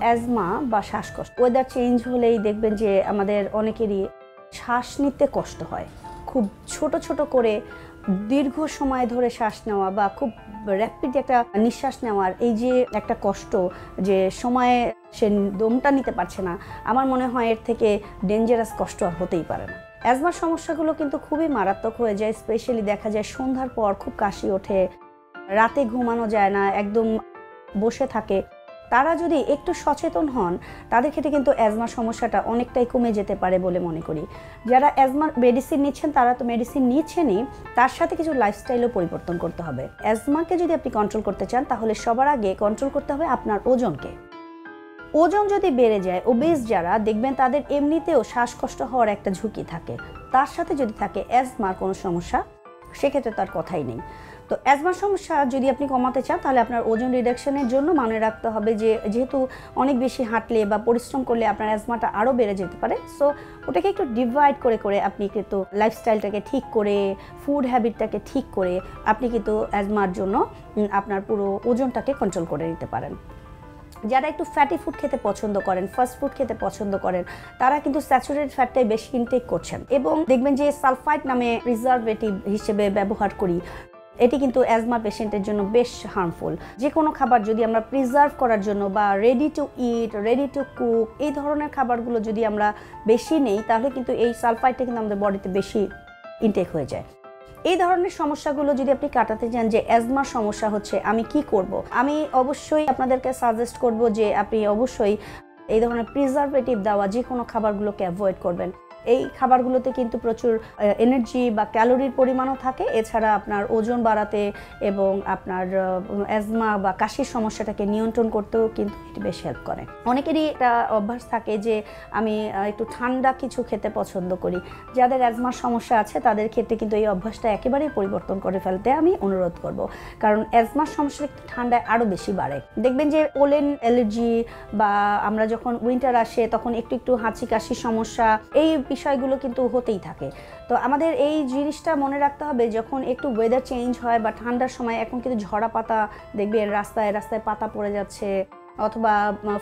Asthma বা শ্বাসকষ্ট weather change হলেই দেখবেন যে আমাদের অনেকেরই শ্বাস নিতে কষ্ট হয়। খুব ছোট ছোট করে দীর্ঘ সময় ধরে শ্বাস নেওয়া বা খুব র্যাপিড একটা নিঃশ্বাস নেওয়ার এই যে একটা কষ্ট, যে সময়ে সে দমটা নিতে পারছে না, আমার মনে হয় এর থেকে ডেঞ্জারাস কষ্ট আর হতেই পারে না। অ্যাজমার সমস্যাগুলো কিন্তু খুবই মারাত্মক হয়ে যায়। স্পেশালি দেখা যায় সন্ধ্যার পর খুব কাশি ওঠে, রাতে ঘুমানো যায় না, একদম বসে থাকে। তারা যদি একটু সচেতন হন তাদের ক্ষেত্রে কিন্তু অ্যাজমার সমস্যাটা অনেকটাই কমে যেতে পারে বলে মনে করি। যারা অ্যাজমার মেডিসিন নিচ্ছেন তারা তো মেডিসিন নিচ্ছেনই, তার সাথে কিছু লাইফস্টাইলও পরিবর্তন করতে হবে। অ্যাজমাকে যদি আপনি কন্ট্রোল করতে চান তাহলে সবার আগে কন্ট্রোল করতে হবে আপনার ওজনকে। ওজন যদি বেড়ে যায়, ওবেস যারা দেখবেন তাদের এমনিতেও শ্বাসকষ্ট হওয়ার একটা ঝুঁকি থাকে, তার সাথে যদি থাকে অ্যাজমার কোনো সমস্যা, সেক্ষেত্রে তার কথাই নেই। তো অ্যাজমার সমস্যা যদি আপনি কমাতে চান তাহলে আপনার ওজন রিডাকশনের জন্য মনে রাখতে হবে যে যেহেতু অনেক বেশি হাঁটলে বা পরিশ্রম করলে আপনার অ্যাজমাটা আরও বেড়ে যেতে পারে। সো ওটাকে একটু ডিভাইড করে করে আপনি কিন্তু লাইফস্টাইলটাকে ঠিক করে, ফুড হ্যাবিটটাকে ঠিক করে আপনি কিন্তু অ্যাজমার জন্য আপনার পুরো ওজনটাকে কন্ট্রোল করে নিতে পারেন। যারা একটু ফ্যাটি ফুড খেতে পছন্দ করেন, ফাস্ট ফুড খেতে পছন্দ করেন, তারা কিন্তু স্যাচুরেটেড ফ্যাটটাই বেশি ইনটেক করছেন এবং দেখবেন যে সালফাইড নামে প্রিজারভেটিভ হিসেবে ব্যবহার করি, এটি কিন্তু অ্যাজমা পেশেন্টের জন্য বেশ হার্মফুল। যে কোনো খাবার যদি আমরা প্রিজার্ভ করার জন্য বা ready to it, ready to cook এই ধরনের খাবারগুলো যদি আমরা বেশি নেই তাহলে কিন্তু এই সালফাইডটা কিন্তু আমাদের বডিতে বেশি ইনটেক হয়ে যায়। এই ধরনের সমস্যাগুলো যদি আপনি কাটাতে চান, যে অ্যাজমার সমস্যা হচ্ছে আমি কি করব, আমি অবশ্যই আপনাদেরকে সাজেস্ট করব যে আপনি অবশ্যই এই ধরনের প্রিজারভেটিভ দেওয়া যে কোনো খাবারগুলোকে অ্যাভয়েড করবেন। এই খাবারগুলোতে কিন্তু প্রচুর এনার্জি বা ক্যালোরির পরিমাণও থাকে। এছাড়া আপনার ওজন বাড়াতে এবং আপনার অ্যাজমা বা কাশির সমস্যাটাকে নিয়ন্ত্রণ করতেও কিন্তু এটি বেশ হেল্প করে। অনেকেরই একটা অভ্যাস থাকে যে আমি একটু ঠান্ডা কিছু খেতে পছন্দ করি। যাদের অ্যাজমার সমস্যা আছে তাদের ক্ষেত্রে কিন্তু এই অভ্যাসটা একেবারেই পরিবর্তন করে ফেলতে আমি অনুরোধ করব, কারণ অ্যাজমার সমস্যা একটু ঠান্ডায় আরও বেশি বাড়ে। দেখবেন যে পোলেন অ্যালার্জি বা আমরা যখন উইন্টার আসে তখন একটু একটু হাঁচি কাশির সমস্যা, এই বিষয়গুলো কিন্তু হতেই থাকে। তো আমাদের এই জিনিসটা মনে রাখতে হবে, যখন একটু ওয়েদার চেঞ্জ হয় বা ঠান্ডার সময়, এখন কিন্তু ঝরা পাতা দেখবেন রাস্তায় রাস্তায় পাতা পড়ে যাচ্ছে অথবা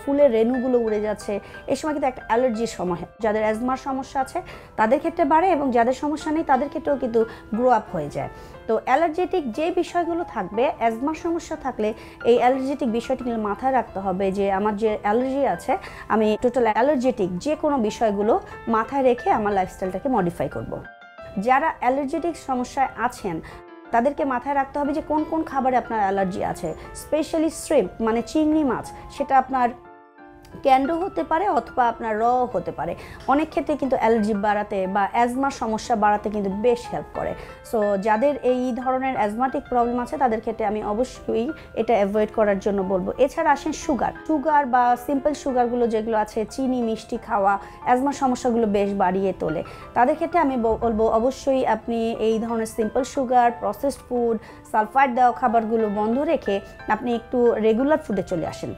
ফুলের রেণুগুলো উড়ে যাচ্ছে, এই সময় কিন্তু একটা অ্যালার্জির সময়। যাদের অ্যাজমার সমস্যা আছে তাদের ক্ষেত্রে বাড়ে এবং যাদের সমস্যা নেই তাদের ক্ষেত্রেও কিন্তু গ্রো আপ হয়ে যায়। তো অ্যালার্জেটিক যে বিষয়গুলো থাকবে, অ্যাজমার সমস্যা থাকলে এই অ্যালার্জেটিক বিষয়টি কিন্তু মাথায় রাখতে হবে যে আমার যে অ্যালার্জি আছে আমি টোটাল অ্যালার্জেটিক যে কোনো বিষয়গুলো মাথায় রেখে আমার লাইফস্টাইলটাকে মডিফাই করব। যারা অ্যালার্জেটিক সমস্যায় আছেন তাদেরকে মাথায় রাখতে হবে যে কোন কোন খাবারে আপনার অ্যালার্জি আছে। স্পেশালি শ্রিম্প মানে চিংড়ি মাছ, সেটা আপনার ক্যান্ডো হতে পারে অথবা আপনার র হতে পারে। অনেক ক্ষেত্রে কিন্তু অ্যালার্জি বাড়াতে বা অ্যাজমার সমস্যা বাড়াতে কিন্তু বেশ হেল্প করে। সো যাদের এই ধরনের অ্যাজমাটিক প্রবলেম আছে তাদের ক্ষেত্রে আমি অবশ্যই এটা অ্যাভয়েড করার জন্য বলবো। এছাড়া আসেন সুগার বা সিম্পল সুগারগুলো যেগুলো আছে, চিনি মিষ্টি খাওয়া অ্যাজমার সমস্যাগুলো বেশ বাড়িয়ে তোলে। তাদের ক্ষেত্রে আমি বলবো অবশ্যই আপনি এই ধরনের simple sugar, processed food, sulphide দেওয়া খাবারগুলো বন্ধ রেখে আপনি একটু রেগুলার ফুডে চলে আসেন।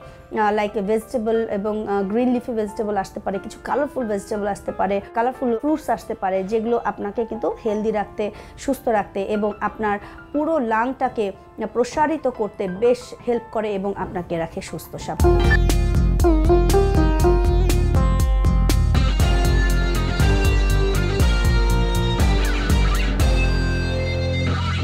লাইক ভেজিটেবল এবং গ্রিন লিফি ভেজিটেবল আসতে পারে, কিছু কালারফুল ভেজিটেবল আসতে পারে, কালারফুল ফ্রুটস আসতে পারে, যেগুলো আপনাকে কিন্তু হেলদি রাখতে, সুস্থ রাখতে এবং আপনার পুরো লাংটাকে প্রসারিত করতে বেশ হেল্প করে এবং আপনাকে রাখে সুস্থ স্বাভাবিক।